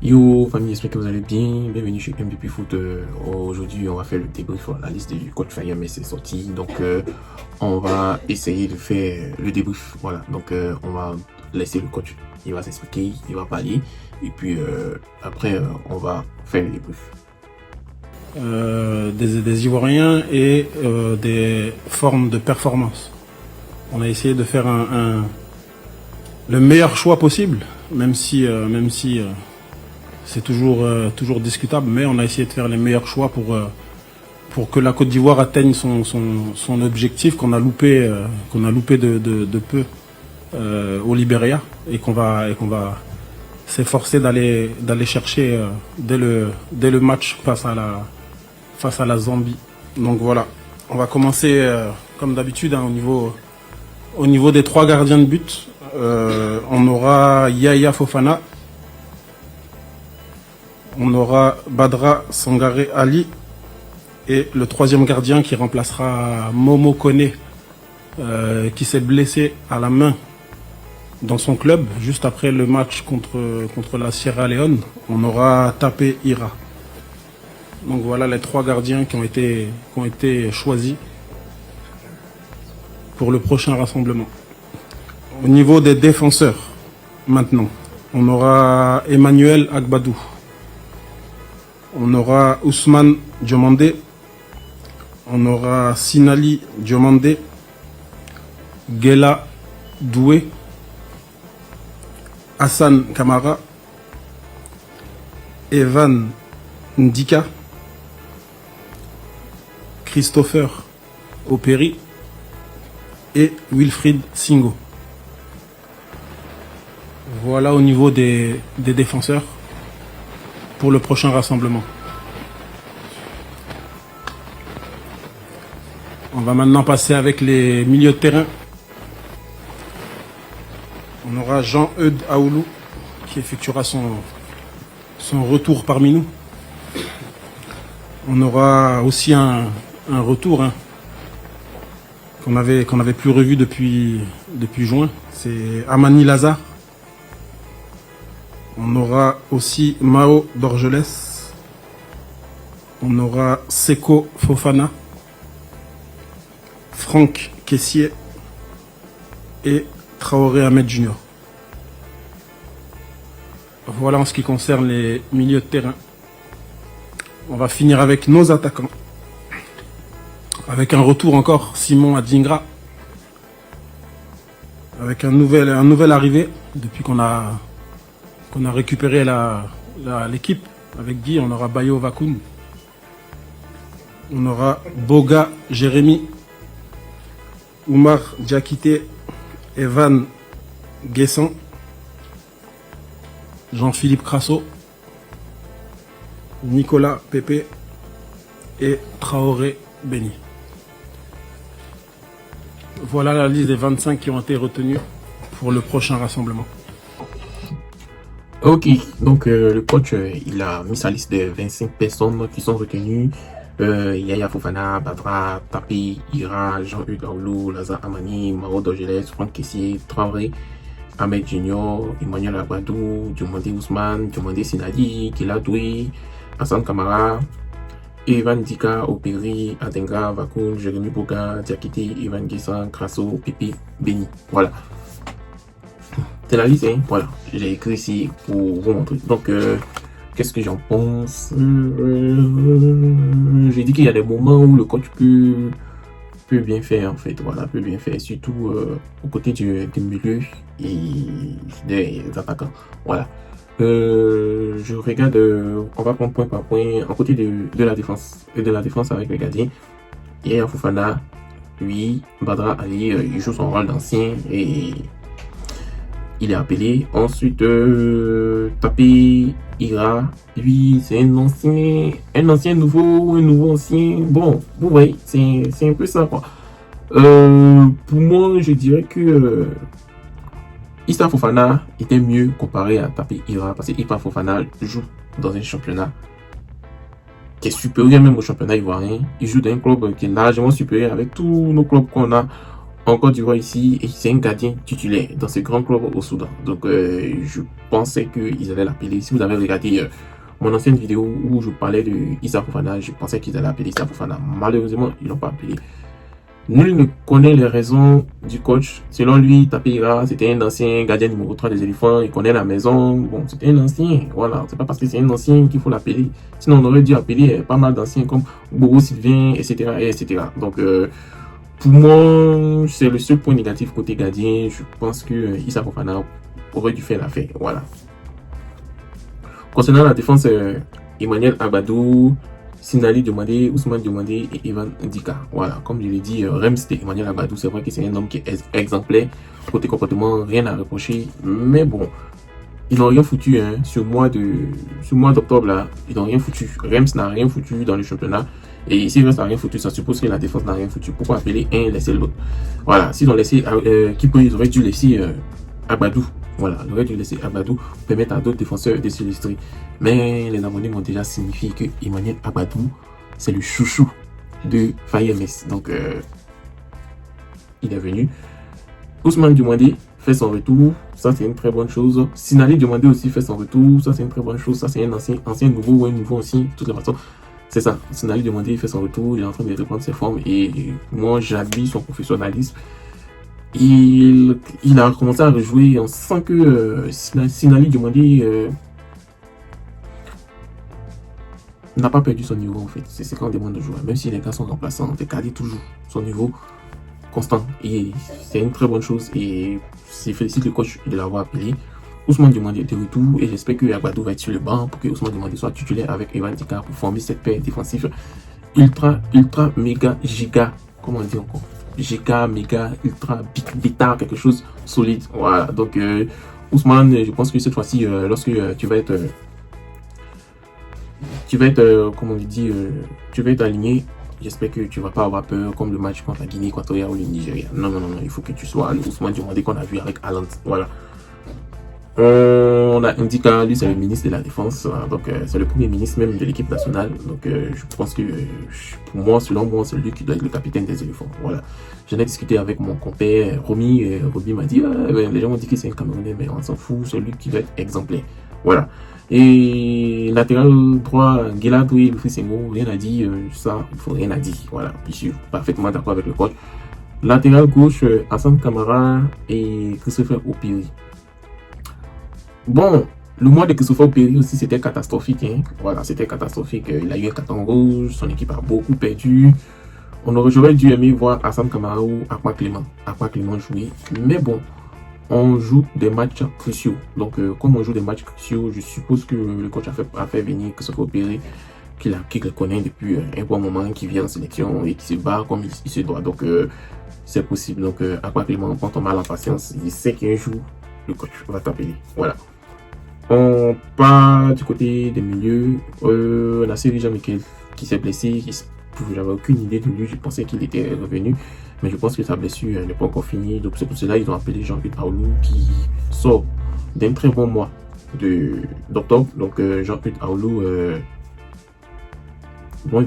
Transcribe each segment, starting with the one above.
Yo famille, j'espère que vous allez bien. Bienvenue chez MVP Foot. Aujourd'hui, on va faire le débrief. La liste du coach Fayem mais c'est sorti. Donc, on va essayer de faire le débrief. Voilà. Donc, on va laisser le coach. Il va s'expliquer, il va parler. Et puis, après, on va faire le débrief. Des Ivoiriens et des formes de performance. On a essayé de faire le meilleur choix possible, même si c'est toujours discutable, mais on a essayé de faire les meilleurs choix pour que la Côte d'Ivoire atteigne son objectif qu'on a loupé de peu au Libéria et qu'on va s'efforcer d'aller chercher dès le match face à la Zambie. Donc voilà, on va commencer comme d'habitude au niveau des trois gardiens de but. On aura Yaya Fofana, on aura Badra Sangaré Ali et le troisième gardien qui remplacera Momo Kone qui s'est blessé à la main dans son club juste après le match contre la Sierra Leone. On aura Tapé Ira. Donc voilà les trois gardiens qui ont été choisis pour le prochain rassemblement. Au niveau des défenseurs, maintenant, on aura Emmanuel Agbadou. On aura Ousmane Diomandé. On aura Sinali Diomandé. Gela Doué. Hassan Kamara. Evan Ndika. Christopher Operi et Wilfried Singo. Voilà au niveau des défenseurs pour le prochain rassemblement. On va maintenant passer avec les milieux de terrain. On aura Jean-Eudes Aoulou qui effectuera son retour parmi nous. On aura aussi un retour qu'on avait plus revu depuis juin. C'est Amani Lazare. On aura aussi Mao Dorgelès. On aura Seko Fofana. Franck Kessier. Et Traoré Ahmed Junior. Voilà en ce qui concerne les milieux de terrain. On va finir avec nos attaquants. Avec un retour encore, Simon Adingra. Avec un nouvel arrivé depuis qu'on a récupéré l'équipe. Avec Guy, on aura Bayo Vakoun. On aura Boga Jérémy. Oumar Diakité. Evan Guessan. Jean-Philippe Crasso. Nicolas Pépé et Traoré Béni. Voilà la liste des 25 qui ont été retenus pour le prochain rassemblement. Ok, donc le coach, il a mis sa liste de 25 personnes qui sont retenues. Yaya Fofana, Badra, Tapi, Ira, Jean-Hugues Aoulou, Lazare Amani, Mao Dorgelès, Franck Kessier, Traoré, Ahmed Junior, Emmanuel Agbadou, Diomandé Ousmane, Diomandé Sinadi, Gela Doué, Hassan Kamara, Evan Ndika, Operi, Adenga, Vakoun, Jérémy Boga, Diakité, Evan Guessan, Crasso, Pipi, Béni. Voilà. C'est la liste, hein. Voilà. J'ai écrit ici pour vous montrer. Donc, qu'est-ce que j'en pense? J'ai dit qu'il y a des moments où le coach peut bien faire, en fait. Voilà, peut bien faire. Surtout aux côtés du milieu et des attaquants. Voilà. Je regarde, on va prendre point par point en côté de la défense et de la défense avec les gardiens. Yaya Fofana, lui, Badra Ali, il joue son rôle d'ancien et il est appelé. Ensuite, Tapé Ira, lui, c'est un ancien nouveau, un nouveau ancien. Bon, vous voyez, c'est un peu ça, quoi. Pour moi, je dirais que Issa Fofana était mieux comparé à Tapé Ira parce que Issa Fofana joue dans un championnat qui est supérieur même au championnat ivoirien. Il joue dans un club qui est largement supérieur avec tous nos clubs qu'on a en Côte d'Ivoire ici, et c'est un gardien titulaire dans ce grand club au Soudan. Donc, je pensais qu'ils allaient l'appeler. Si vous avez regardé mon ancienne vidéo où je parlais de Issa Fofana, je pensais qu'ils allaient appeler Issa Fofana. Malheureusement, ils l'ont pas appelé. Nul ne connaît les raisons du coach. Selon lui, Tapira, c'était un ancien gardien numéro 3 des éléphants. Il connaît la maison. Bon, c'était un ancien. Voilà. C'est pas parce que c'est un ancien qu'il faut l'appeler. Sinon, on aurait dû appeler pas mal d'anciens comme Bobo Sylvain, etc., etc. Donc, pour moi, c'est le seul point négatif côté gardien. Je pense que Issa Fofana aurait dû faire l'affaire. Voilà. Concernant la défense, Emmanuel Agbadou, Sinali Diomandé, Ousmane Diomandé et Ivan Ndika. Voilà, comme je l'ai dit, Rems de Emmanuel Agbadou, c'est vrai que c'est un homme qui est exemplaire. Côté comportement, rien à reprocher. Mais bon, ils n'ont rien foutu hein, sur le mois d'octobre là. Ils n'ont rien foutu. Rems n'a rien foutu dans le championnat. Et si Rems n'a rien foutu, ça suppose que la défense n'a rien foutu. Pourquoi appeler un et laisser l'autre? Voilà, s'ils ont laissé, ils auraient dû laisser Agbadou. Voilà, ils auraient dû laisser Agbadou pour permettre à d'autres défenseurs de s'illustrer. Mais les abonnés m'ont déjà signifié que Emmanuel Agbadou, c'est le chouchou de Faye MS. Donc, il est venu. Ousmane Diomandé fait son retour. Ça, c'est une très bonne chose. Sinali Diomandé aussi fait son retour. Ça, c'est une très bonne chose. Ça, c'est un ancien nouveau ou un nouveau ancien. De toutes les façons, c'est ça. Sinali Diomandé fait son retour. Il est en train de reprendre ses formes. Et moi, j'admire son professionnalisme. Il a commencé à rejouer. On sent que Sinali Diomandé n'a pas perdu son niveau en fait. C'est ce qu'on demande de jouer. Même si les gars sont remplaçants, on garde toujours son niveau constant. Et c'est une très bonne chose. Et je félicite le coach de l'avoir appelé. Ousmane Diomandé est de retour. Et j'espère que Agbadou va être sur le banc pour que Ousmane Diomandé soit titulaire avec Evan Ndika pour former cette paire défensive ultra, méga, giga. Comment on dit encore? Giga, méga, ultra, bêta, quelque chose solide. Voilà. Donc, Ousmane, je pense que cette fois-ci, lorsque tu vas être comme on dit, tu vas être aligné. J'espère que tu vas pas avoir peur comme le match contre la Guinée équatoriale ou le Nigeria. Non, il faut que tu sois le Ousmane Diomandé qu'on a vu avec Haaland. Voilà. On a Ndika, lui c'est le ministre de la Défense, donc c'est le premier ministre même de l'équipe nationale. Donc je pense que pour moi, selon moi, c'est lui qui doit être le capitaine des éléphants. Voilà. J'en ai discuté avec mon compère Romy. Et Romy m'a dit, les gens ont dit que c'est un Camerounais, mais on s'en fout, c'est lui qui doit être exemplaire. Voilà. Et latéral droit, Guéladoué, Lufisengo, rien à dire, ça, il faut rien à dire. Voilà, je suis parfaitement d'accord avec le coach. Latéral gauche, Hassan Kamara et Christopher Opiri. Bon, le mois de Christopher Opiri aussi, c'était catastrophique. Hein. Voilà, c'était catastrophique. Il a eu un carton rouge, son équipe a beaucoup perdu. J'aurais dû aimer voir Hassan Kamara ou Akma Clément jouer. Mais bon, on joue des matchs cruciaux. Donc, comme on joue des matchs cruciaux, je suppose que le coach a fait venir Christopher Opiri, qu'il le connaît depuis un bon moment, qui vient en sélection et qui se bat comme il se doit. Donc, c'est possible. Donc, Akma Clément, quand on a la patience, il sait qu'un jour, le coach va t'appeler. Voilà. On part du côté des milieux. On a Serge Michael qui s'est blessé. J'avais aucune idée de lui. Je pensais qu'il était revenu. Mais je pense que sa blessure n'est pas encore finie. Donc c'est pour cela qu'ils ont appelé Jean-Hugues Aoulou qui sort d'un très bon mois d'octobre. Donc Jean-Hugues Aoulou,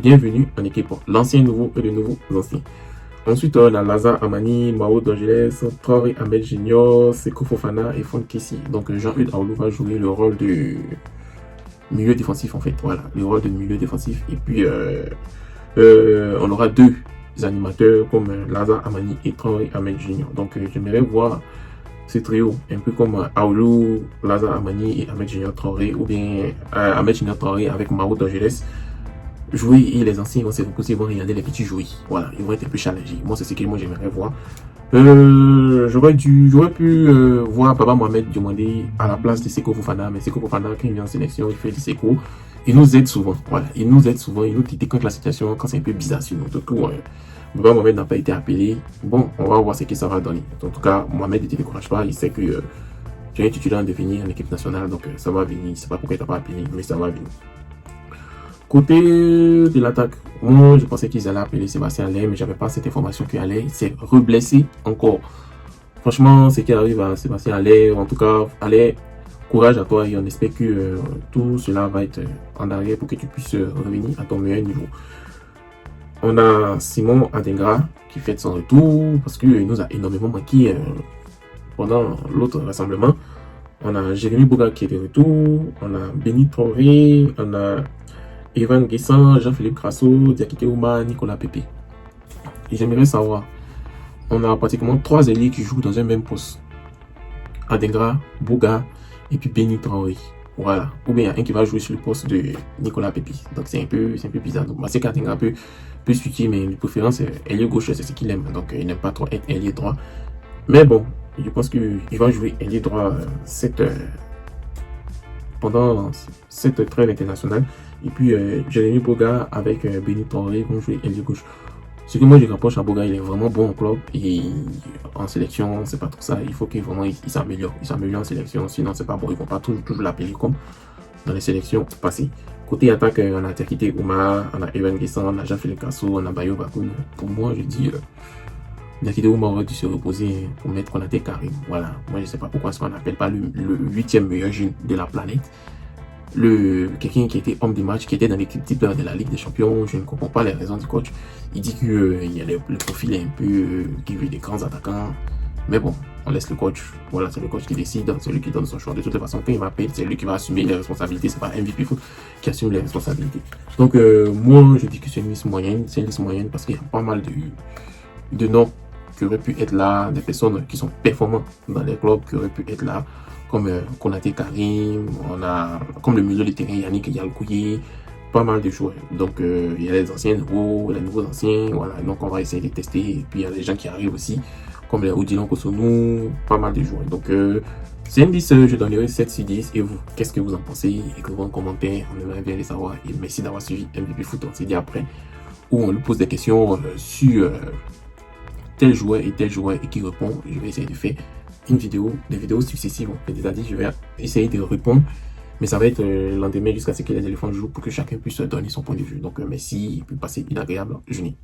bienvenue en équipe. L'ancien nouveau et le nouveau ancien. Ensuite, on a Lazare Amani, Mao D'Angeles, Traoré Ahmed Junior, Seko Fofana et Franck Kessie. Donc Jean-Hugues Aoulou va jouer le rôle de milieu défensif en fait. Voilà, le rôle de milieu défensif. Et puis on aura deux animateurs comme Lazare Amani et Traoré Ahmed Junior. Donc j'aimerais voir ce trio, un peu comme Aoulou, Lazare Amani et Ahmed Junior Traoré, ou bien Ahmed Junior Traoré avec Mao D'Angeles jouer, et les anciens vont se reposer, vont regarder les petits jouer. Voilà, ils vont être un peu challengés. Moi, c'est ce que moi j'aimerais voir. J'aurais pu voir Baba Mohamed Diomandé à la place de Seko Fofana, mais Seko Fofana, quand il vient en sélection, il fait du Seko. Il nous aide souvent. Voilà, il nous aide souvent. Il nous détecte la situation quand c'est un peu bizarre sur nous. Surtout, Baba Mohamed n'a pas été appelé. Bon, on va voir ce que ça va donner. En tout cas, Mohamed ne te décourage pas. Il sait que tu es un titulaire en devenir en équipe nationale, donc ça va venir. Je ne sais pas pourquoi il t'a pas appelé, mais ça va venir. Côté de l'attaque, moi je pensais qu'ils allaient appeler Sébastien Haller, mais j'avais pas cette information qu'Haller s'est reblessé encore. Franchement, c'est qu'il arrive à Sébastien Haller, en tout cas, Haller, courage à toi et on espère que tout cela va être en arrière pour que tu puisses revenir à ton meilleur niveau. On a Simon Adingra qui fait son retour parce qu'il nous a énormément manqué pendant l'autre rassemblement. On a Jérémy Boga qui est de retour. On a Béni Traoré. On a Evan Guessant, Jean-Philippe Crasso, Diakité Ouma, Nicolas Pépé. Et j'aimerais savoir, on a pratiquement 3 ailiers qui jouent dans un même poste. Adingra, Boga et puis Béni Traoré. Voilà. Ou bien un qui va jouer sur le poste de Nicolas Pépé. Donc c'est un peu bizarre. Donc c'est qu'Adingra peut switcher, mais de préférence, ailier gauche, c'est ce qu'il aime. Donc il n'aime pas trop être ailier droit. Mais bon, je pense qu'il va jouer ailier droit pendant cette trêve internationale. Et puis Jérémy Boga avec Béni Traoré vont jouer ailier gauche. Ce que moi je rapproche à Boga, il est vraiment bon en club et en sélection, c'est pas trop ça. Il faut qu'il vraiment il s'améliore. Il s'améliore en sélection, sinon c'est pas bon. Ils vont pas toujours l'appeler comme dans les sélections passées. Côté attaque, on a Diakité Ouma, on a Evan Guessant, on a Jean-Philippe Crasso, on a Bayo Bakoun. Pour moi, je dis Diakité Ouma aurait dû se reposer pour mettre Konaté Karim. Voilà. Moi, je sais pas pourquoi on n'appelle pas le 8e meilleur jeune de la planète. Quelqu'un qui était homme du match, qui était dans l'équipe type de la Ligue des Champions. Je ne comprends pas les raisons du coach. Il dit que le profil est un peu qui veut des grands attaquants. Mais bon, on laisse le coach. Voilà, c'est le coach qui décide, c'est lui qui donne son choix. De toute façon, quand il m'appelle, c'est lui qui va assumer les responsabilités. C'est pas MVP Foot qui assume les responsabilités. Donc moi, je dis que c'est une liste moyenne. C'est une liste moyenne parce qu'il y a pas mal de noms qui auraient pu être là, des personnes qui sont performantes dans les clubs qui auraient pu être là, comme Konaté Karim, on a comme le milieu de terrain Yannick Yalkouye, pas mal de joueurs. Donc il y a les anciens nouveaux, les nouveaux anciens, voilà. Donc on va essayer de tester. Et puis il y a les gens qui arrivent aussi, comme les Odilon Kosonou, pas mal de joueurs. Donc c'est une liste, je donnerai 7 sur 10. Et vous, qu'est-ce que vous en pensez? Écrivez en commentaire, on aimerait bien les savoir. Et merci d'avoir suivi MVP Foot. On se dit après, où on lui pose des questions sur tel joueur et qui répond. Je vais essayer de faire des vidéos successives. C'est-à-dire, je vais essayer de répondre, mais ça va être le lendemain jusqu'à ce que les éléphants jouent pour que chacun puisse donner son point de vue. Donc, merci et puis passez une agréable journée.